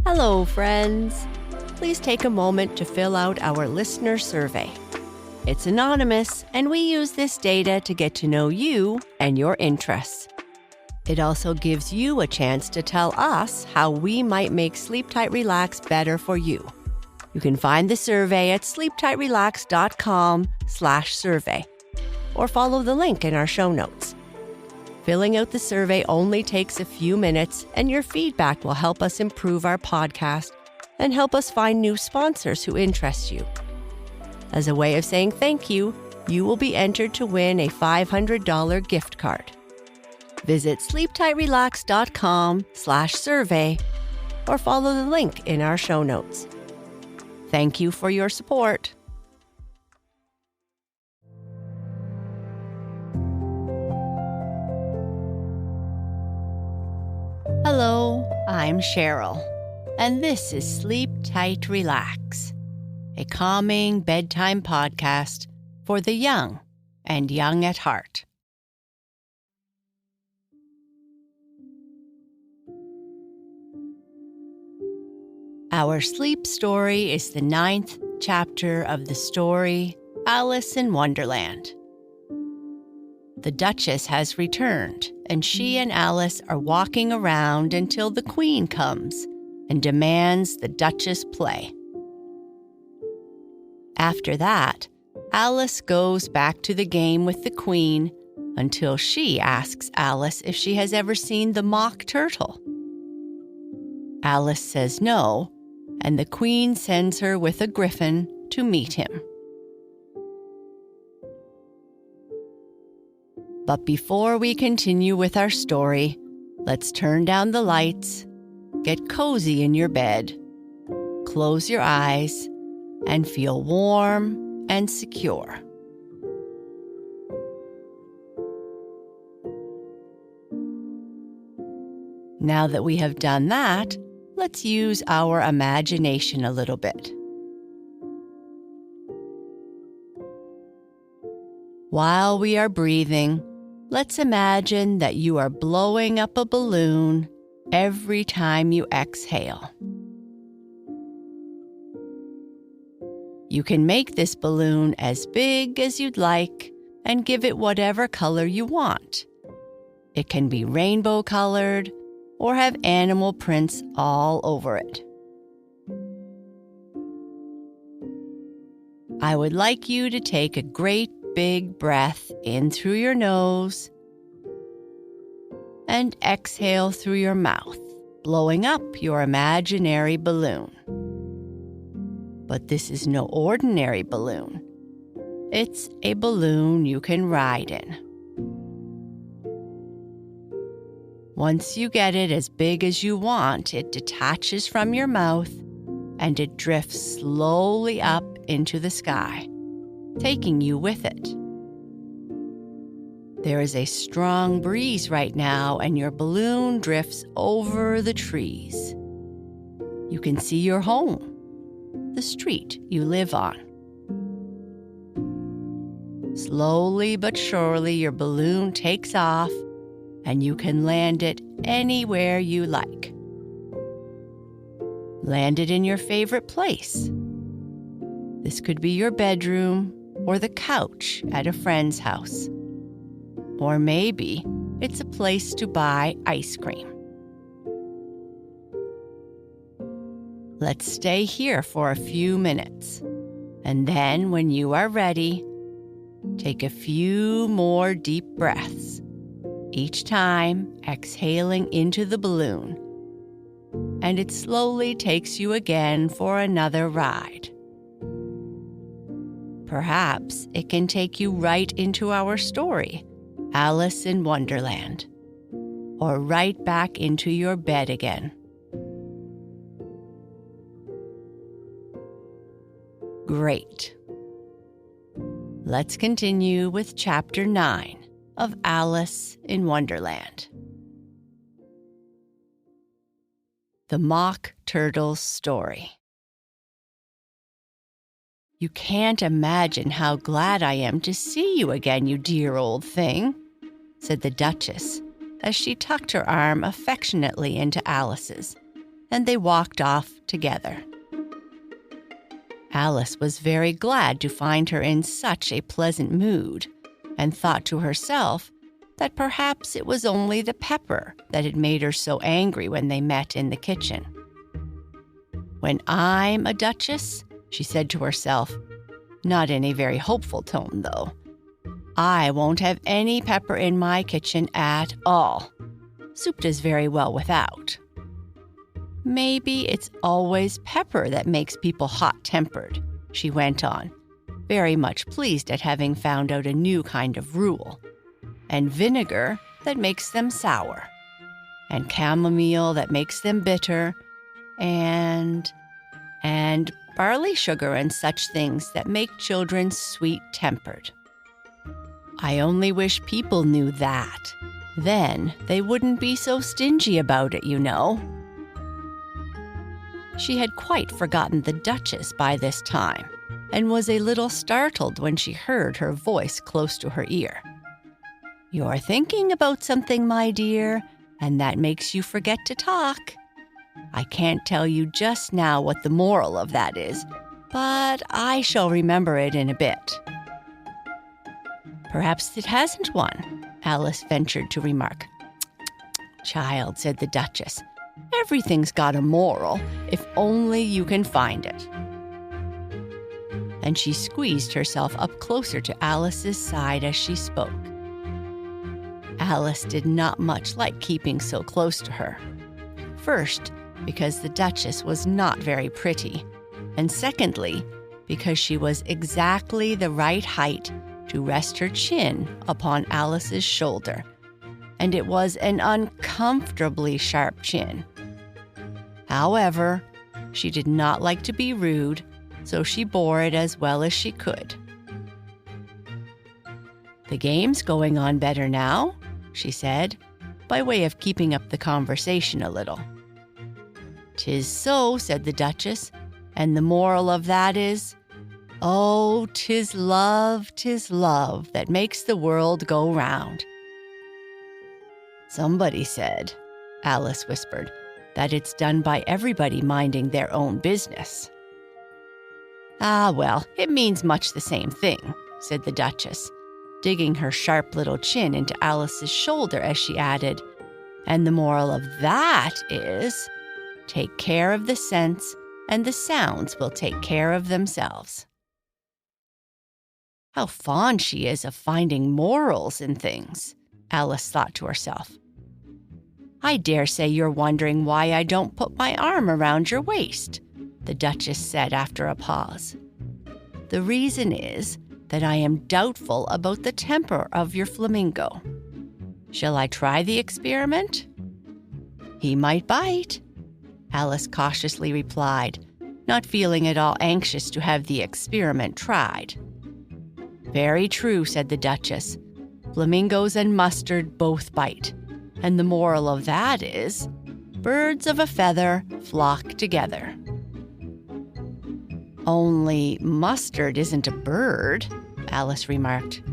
Hello, friends. Please take a moment to fill out our listener survey. It's anonymous, and we use this data to get to know you and your interests. It also gives you a chance to tell us how we might make Sleep Tight Relax better for you. You can find the survey at sleeptightrelax.com/survey or follow the link in our show notes. Filling out the survey only takes a few minutes, and your feedback will help us improve our podcast and help us find new sponsors who interest you. As a way of saying thank you, you will be entered to win a $500 gift card. Visit sleeptightrelax.com/survey or follow the link in our show notes. Thank you for your support. Hello, I'm Sheryl, and this is Sleep Tight Relax, a calming bedtime podcast for the young and young at heart. Our sleep story is the 9th chapter of the story, Alice in Wonderland. The Duchess has returned, and she and Alice are walking around until the Queen comes and demands the Duchess play. After that, Alice goes back to the game with the Queen until she asks Alice if she has ever seen the mock turtle. Alice says no, and the Queen sends her with a Gryphon to meet him. But before we continue with our story, let's turn down the lights, get cozy in your bed, close your eyes, and feel warm and secure. Now that we have done that, let's use our imagination a little bit. While we are breathing, let's imagine that you are blowing up a balloon every time you exhale. You can make this balloon as big as you'd like and give it whatever color you want. It can be rainbow colored or have animal prints all over it. I would like you to take a great big breath in through your nose and exhale through your mouth, blowing up your imaginary balloon. But this is no ordinary balloon. It's a balloon you can ride in. Once you get it as big as you want, it detaches from your mouth and it drifts slowly up into the sky, taking you with it. There is a strong breeze right now, and your balloon drifts over the trees. You can see your home, the street you live on. Slowly but surely, your balloon takes off, and you can land it anywhere you like. Land it in your favorite place. This could be your bedroom or the couch at a friend's house. Or maybe it's a place to buy ice cream. Let's stay here for a few minutes, and then when you are ready, take a few more deep breaths, each time exhaling into the balloon, and it slowly takes you again for another ride. Perhaps it can take you right into our story, Alice in Wonderland, or right back into your bed again. Great. Let's continue with Chapter 9 of Alice in Wonderland. The Mock Turtle's Story. You can't imagine how glad I am to see you again, you dear old thing, said the Duchess, as she tucked her arm affectionately into Alice's and they walked off together. Alice was very glad to find her in such a pleasant mood, and thought to herself that perhaps it was only the pepper that had made her so angry when they met in the kitchen. "When I'm a duchess," she said to herself, not in a very hopeful tone, though, "I won't have any pepper in my kitchen at all. Soup does very well without. Maybe it's always pepper that makes people hot-tempered," she went on, very much pleased at having found out a new kind of rule, "and vinegar that makes them sour, and chamomile that makes them bitter, and barley sugar and such things that make children sweet-tempered. I only wish people knew that. Then they wouldn't be so stingy about it, you know." She had quite forgotten the Duchess by this time, and was a little startled when she heard her voice close to her ear. "You're thinking about something, my dear, and that makes you forget to talk. I can't tell you just now what the moral of that is, but I shall remember it in a bit." "Perhaps it hasn't one," Alice ventured to remark. "Child," said the Duchess, "everything's got a moral, if only you can find it." And she squeezed herself up closer to Alice's side as she spoke. Alice did not much like keeping so close to her. First, because the Duchess was not very pretty, and secondly, because she was exactly the right height to rest her chin upon Alice's shoulder, and it was an uncomfortably sharp chin. However, she did not like to be rude, so she bore it as well as she could. "The game's going on better now," she said, by way of keeping up the conversation a little. "'Tis so," said the Duchess, "and the moral of that is, oh, 'tis love that makes the world go round." "Somebody said," Alice whispered, "that it's done by everybody minding their own business." "Ah, well, it means much the same thing," said the Duchess, digging her sharp little chin into Alice's shoulder as she added, "and the moral of that is, take care of the scents, and the sounds will take care of themselves." How fond she is of finding morals in things, Alice thought to herself. "I dare say you're wondering why I don't put my arm around your waist," the Duchess said after a pause. "The reason is that I am doubtful about the temper of your flamingo. Shall I try the experiment?" "He might bite," Alice cautiously replied, not feeling at all anxious to have the experiment tried. "Very true," said the Duchess. "Flamingos and mustard both bite, and the moral of that is, birds of a feather flock together." "Only mustard isn't a bird," Alice remarked.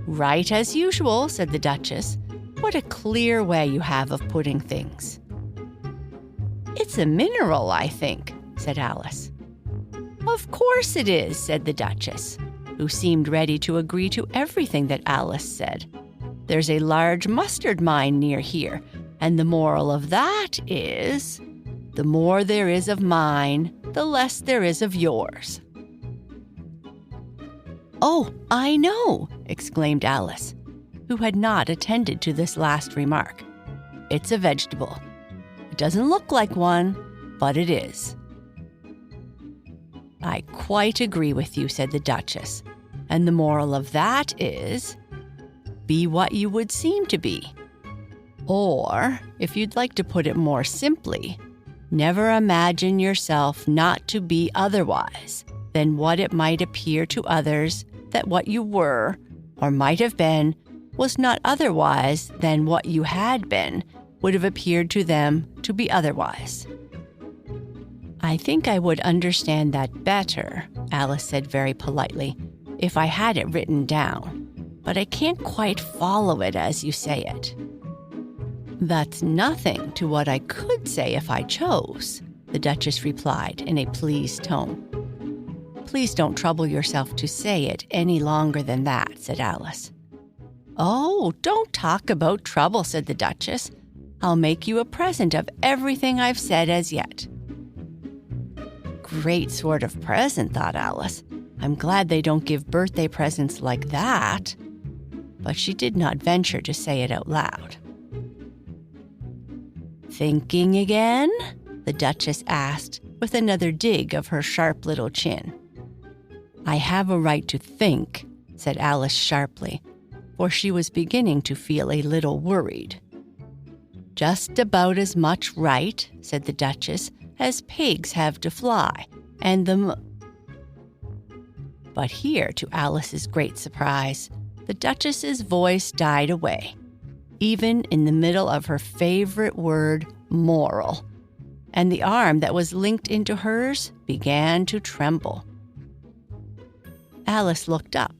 "Right as usual," said the Duchess. "What a clear way you have of putting things." "It's a mineral, I think," said Alice. "Of course it is," said the Duchess, who seemed ready to agree to everything that Alice said. "There's a large mustard mine near here, and the moral of that is, the more there is of mine, the less there is of yours." "Oh, I know," exclaimed Alice, who had not attended to this last remark. "It's a vegetable. It doesn't look like one, but it is." "I quite agree with you," said the Duchess, "and the moral of that is, be what you would seem to be. Or, if you'd like to put it more simply, never imagine yourself not to be otherwise than what it might appear to others that what you were, or might have been, was not otherwise than what you had been would have appeared to them to be otherwise." "I think I would understand that better," Alice said very politely, "if I had it written down, but I can't quite follow it as you say it." "That's nothing to what I could say if I chose," the Duchess replied in a pleased tone. "Please don't trouble yourself to say it any longer than that," said Alice. "Oh, don't talk about trouble," said the Duchess. "I'll make you a present of everything I've said as yet." Great sort of present, thought Alice. I'm glad they don't give birthday presents like that. But she did not venture to say it out loud. "Thinking again?" the Duchess asked, with another dig of her sharp little chin. "I have a right to think," said Alice sharply, for she was beginning to feel a little worried. "Just about as much right," said the Duchess, "as pigs have to fly, and But here, to Alice's great surprise, the Duchess's voice died away, even in the middle of her favorite word, moral, and the arm that was linked into hers began to tremble. Alice looked up,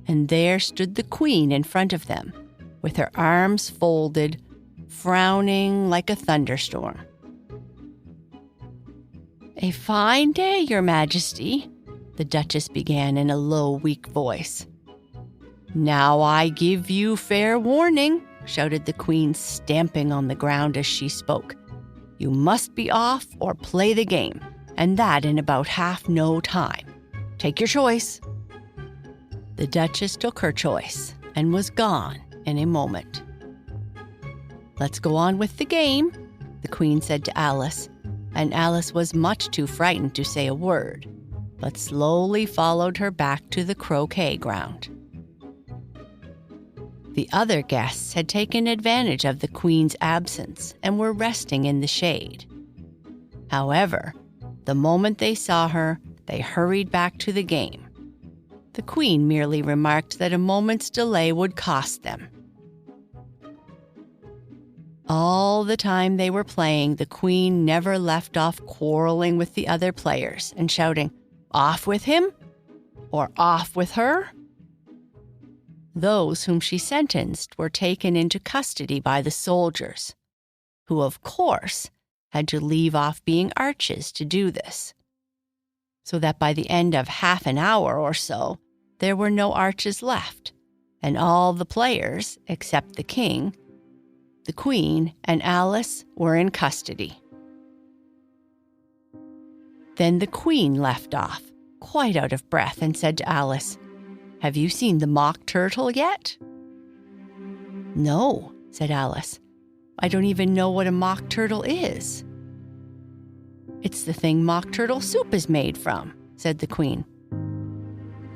and there stood the Queen in front of them, with her arms folded, frowning like a thunderstorm. "A fine day, Your Majesty," the Duchess began in a low, weak voice. "Now I give you fair warning," shouted the Queen, stamping on the ground as she spoke. "You must be off or play the game, and that in about half no time. Take your choice." The Duchess took her choice and was gone in a moment. "Let's go on with the game," the Queen said to Alice, and Alice was much too frightened to say a word, but slowly followed her back to the croquet ground. The other guests had taken advantage of the Queen's absence and were resting in the shade. However, the moment they saw her, they hurried back to the game. The Queen merely remarked that a moment's delay would cost them. All the time they were playing, the Queen never left off quarreling with the other players and shouting, "Off with him!" or "Off with her!" Those whom she sentenced were taken into custody by the soldiers, who, of course, had to leave off being archers to do this, so that by the end of half an hour or so, there were no archers left, and all the players, except the King, the Queen, and Alice, were in custody. Then the Queen left off, quite out of breath, and said to Alice, "Have you seen the mock turtle yet?" "No," said Alice. "I don't even know what a mock turtle is." "It's the thing mock turtle soup is made from," said the Queen.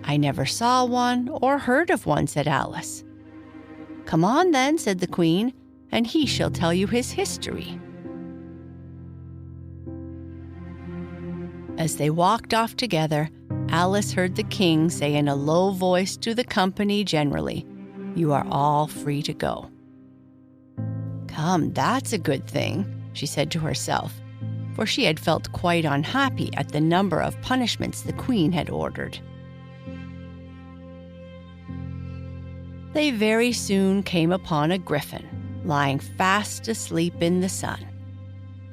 "I never saw one or heard of one," said Alice. "Come on then," said the Queen, "and he shall tell you his history." As they walked off together, Alice heard the King say in a low voice to the company generally, "You are all free to go." "Come, that's a good thing," she said to herself, for she had felt quite unhappy at the number of punishments the Queen had ordered. They very soon came upon a Gryphon, lying fast asleep in the sun.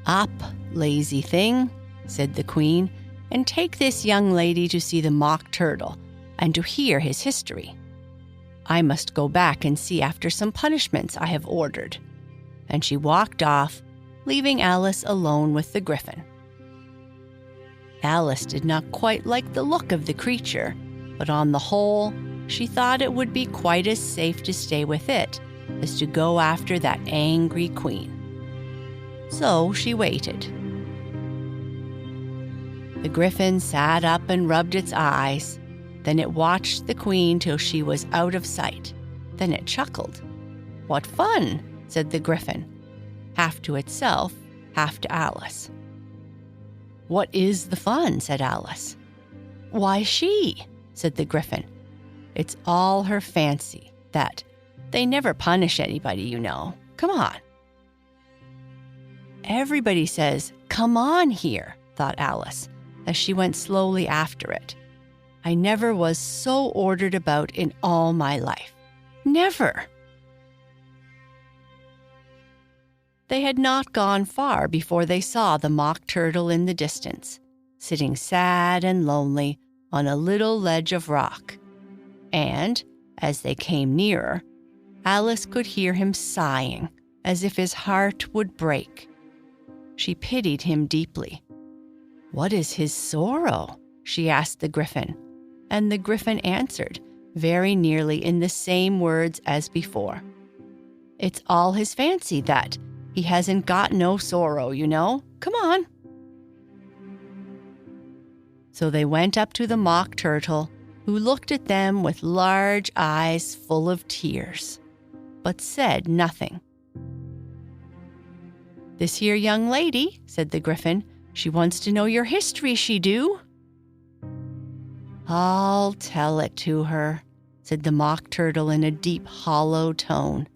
"Up, lazy thing," said the Queen, "and take this young lady to see the mock turtle and to hear his history. I must go back and see after some punishments I have ordered." And she walked off, leaving Alice alone with the Gryphon. Alice did not quite like the look of the creature, but on the whole, she thought it would be quite as safe to stay with it as to go after that angry Queen. So she waited. The Gryphon sat up and rubbed its eyes. Then it watched the Queen till she was out of sight. Then it chuckled. "What fun!" said the Gryphon, half to itself, half to Alice. "What is the fun?" said Alice. "Why, she," said the Gryphon. "It's all her fancy, that they never punish anybody, you know. Come on." "Everybody says, 'Come on here,'" thought Alice, as she went slowly after it. "I never was so ordered about in all my life. Never." They had not gone far before they saw the Mock Turtle in the distance, sitting sad and lonely on a little ledge of rock. And, as they came nearer, Alice could hear him sighing as if his heart would break. She pitied him deeply. "What is his sorrow?" she asked the Gryphon, and the Gryphon answered, very nearly in the same words as before. "It's all his fancy that he hasn't got no sorrow, you know. Come on." So they went up to the Mock Turtle, who looked at them with large eyes full of tears, but said nothing. "This here young lady," said the Gryphon, "she wants to know your history, she do." "I'll tell it to her," said the Mock Turtle in a deep, hollow tone.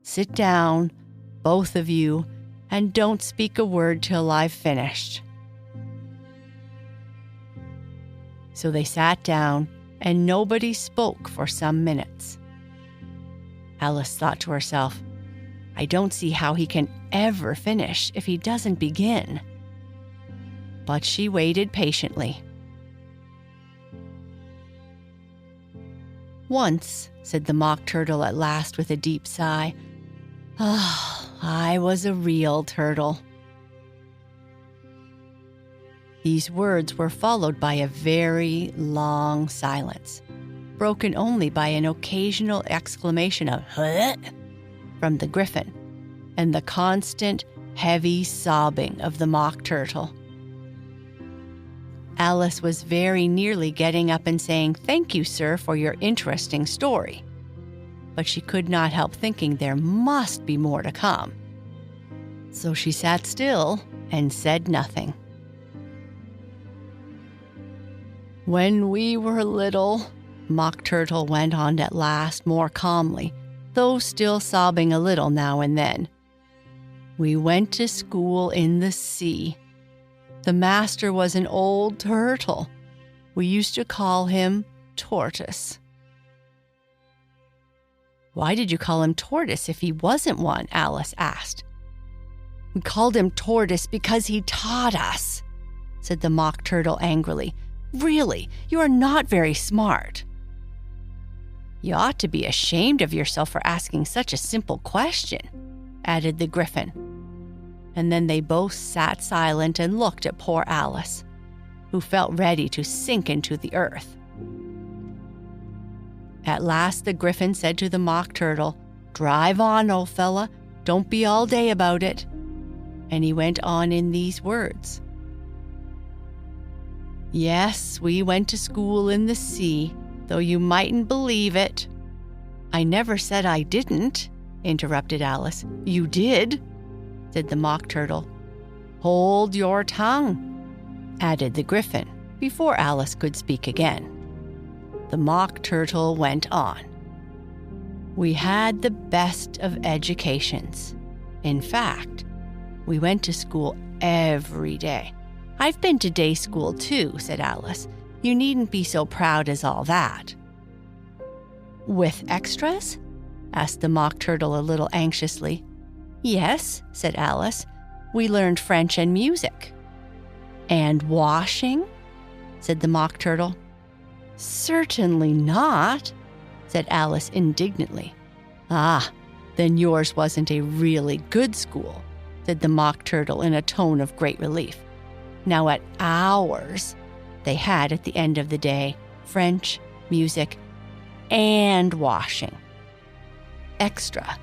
"Sit down, both of you, and don't speak a word till I've finished." So they sat down, and nobody spoke for some minutes. Alice thought to herself, "I don't see how he can ever finish if he doesn't begin." But she waited patiently. "Once," said the Mock Turtle at last with a deep sigh, "I was a real turtle." These words were followed by a very long silence, broken only by an occasional exclamation of "Huh?" from the Gryphon, and the constant, heavy sobbing of the Mock Turtle. Alice was very nearly getting up and saying, "Thank you, sir, for your interesting story." But she could not help thinking there must be more to come. So she sat still and said nothing. "When we were little," Mock Turtle went on at last more calmly, though still sobbing a little now and then, "we went to school in the sea. The master was an old turtle. We used to call him Tortoise." "Why did you call him Tortoise if he wasn't one?" Alice asked. "We called him Tortoise because he taught us," said the Mock Turtle angrily. "Really, you are not very smart." "You ought to be ashamed of yourself for asking such a simple question," added the Gryphon. And then they both sat silent and looked at poor Alice, who felt ready to sink into the earth. At last the Gryphon said to the Mock Turtle, "Drive on, old fella. Don't be all day about it." And he went on in these words. "Yes, we went to school in the sea, though you mightn't believe it." "I never said I didn't," interrupted Alice. "You did," said the Mock Turtle. "Hold your tongue," added the Gryphon, before Alice could speak again. The Mock Turtle went on. "We had the best of educations. In fact, we went to school every day." "I've been to day school too," said Alice. "You needn't be so proud as all that." "With extras?" asked the Mock Turtle a little anxiously. "Yes," said Alice. "We learned French and music." "And washing?" said the Mock Turtle. "Certainly not," said Alice indignantly. "Ah, then yours wasn't a really good school," said the Mock Turtle in a tone of great relief. Now at ours, they had at the end of the day French, music, and washing. Extra.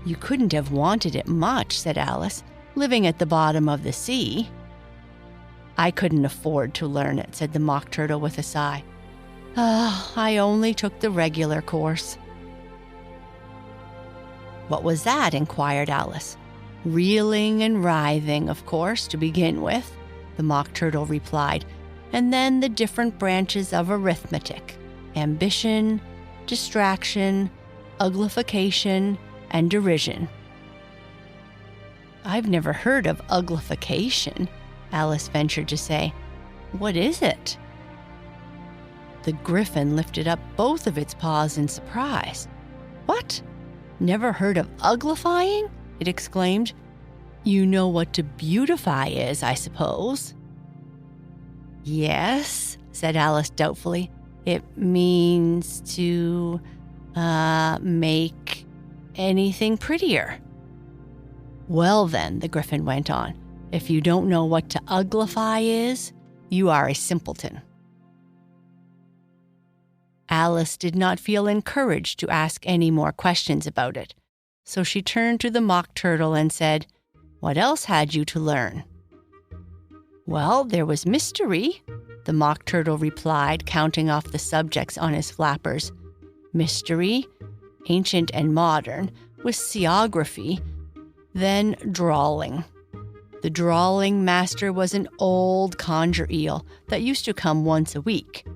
"You couldn't have wanted it much," said Alice, "living at the bottom of the sea." "I couldn't afford to learn it," said the Mock Turtle with a sigh. I only took the regular course." "What was that?" inquired Alice. "Reeling and writhing, of course, to begin with," the Mock Turtle replied, "and then the different branches of arithmetic: ambition, distraction, uglification, and derision." "I've never heard of uglification," Alice ventured to say. "What is it?" The Gryphon lifted up both of its paws in surprise. "What? Never heard of uglifying?" it exclaimed. "You know what to beautify is, I suppose." "Yes," said Alice doubtfully. "It means to, make anything prettier." "Well then," the Gryphon went on, "if you don't know what to uglify is, you are a simpleton." Alice did not feel encouraged to ask any more questions about it, so she turned to the Mock Turtle and said, "What else had you to learn?" "Well, there was mystery," the Mock Turtle replied, counting off the subjects on his flappers. "Mystery, ancient and modern, with seography, then drawling. The drawling master was an old conger eel that used to come once a week.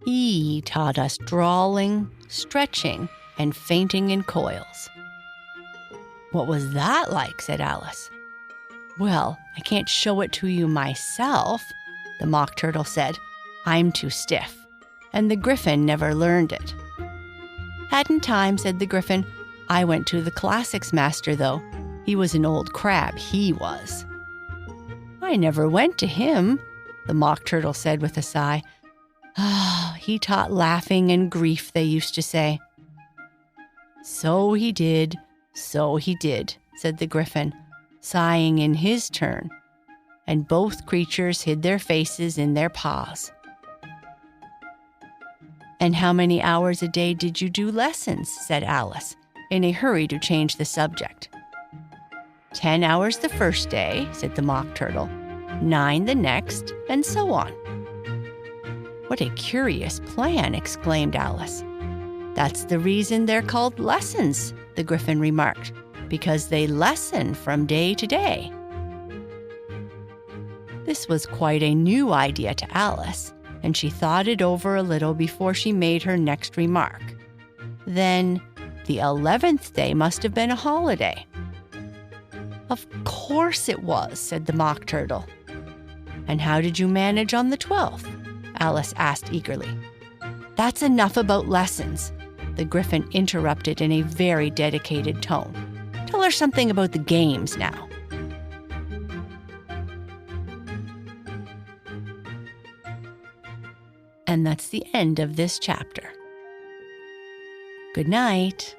He taught us drawling, stretching, and fainting in coils." "What was that like?" said Alice. "Well, I can't show it to you myself," the Mock Turtle said. "I'm too stiff, and the Gryphon never learned it." "Hadn't time," said the Gryphon. "I went to the classics master, though. He was an old crab, he was." "I never went to him," the Mock Turtle said with a sigh. "Ah, he taught laughing and grief, they used to say." So he did," said the Gryphon, sighing in his turn, and both creatures hid their faces in their paws. "And how many hours a day did you do lessons?" said Alice, in a hurry to change the subject. 10 hours the first day," said the Mock Turtle, 9 the next, and so on. "What a curious plan," exclaimed Alice. "That's the reason they're called lessons," the Gryphon remarked, "because they lessen from day to day." This was quite a new idea to Alice, and she thought it over a little before she made her next remark. "Then the 11th day must have been a holiday." "Of course it was," said the Mock Turtle. "And how did you manage on the 12th?" Alice asked eagerly. "That's enough about lessons," the Gryphon interrupted in a very dedicated tone. "Tell her something about the games now." And that's the end of this chapter. Good night.